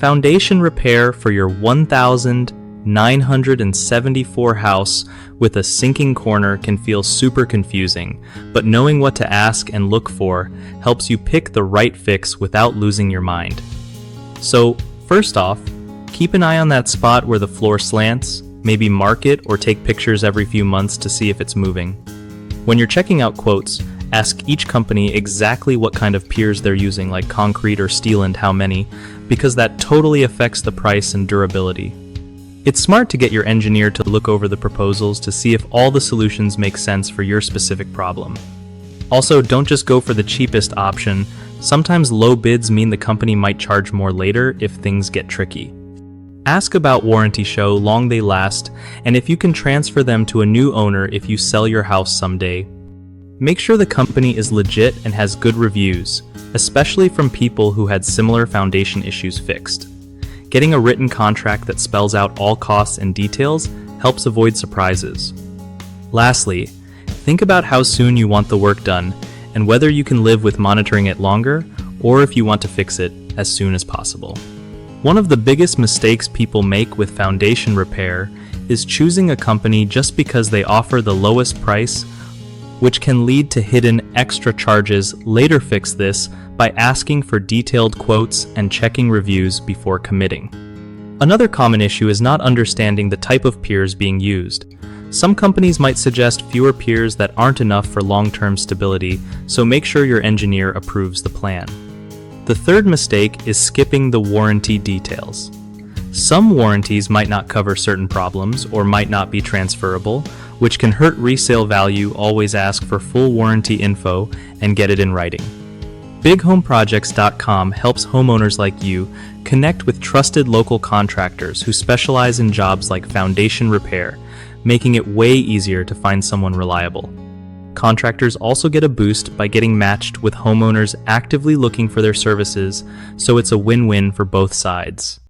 Foundation repair for your 1,974 house with a sinking corner can feel super confusing, but knowing what to ask and look for helps you pick the right fix without losing your mind. So, first off, keep an eye on that spot where the floor slants, maybe mark it or take pictures every few months to see if it's moving. When you're checking out quotes, ask each company exactly what kind of piers they're using, like concrete or steel, and how many, because that totally affects the price and durability. It's smart to get your engineer to look over the proposals to see if all the solutions make sense for your specific problem. Also, don't just go for the cheapest option. Sometimes low bids mean the company might charge more later if things get tricky. Ask about warranty, show long they last, and if you can transfer them to a new owner if you sell your house someday. Make sure the company is legit and has good reviews, especially from people who had similar foundation issues fixed. Getting a written contract that spells out all costs and details helps avoid surprises. Lastly, think about how soon you want the work done and whether you can live with monitoring it longer or if you want to fix it as soon as possible. One of the biggest mistakes people make with foundation repair is choosing a company just because they offer the lowest price, which can lead to hidden extra charges. Later, fix this by asking for detailed quotes and checking reviews before committing. Another common issue is not understanding the type of piers being used. Some companies might suggest fewer piers that aren't enough for long-term stability, so make sure your engineer approves the plan. The third mistake is skipping the warranty details. Some warranties might not cover certain problems or might not be transferable, which can hurt resale value. Always ask for full warranty info and get it in writing. BigHomeProjects.com helps homeowners like you connect with trusted local contractors who specialize in jobs like foundation repair, making it way easier to find someone reliable. Contractors also get a boost by getting matched with homeowners actively looking for their services, so it's a win-win for both sides.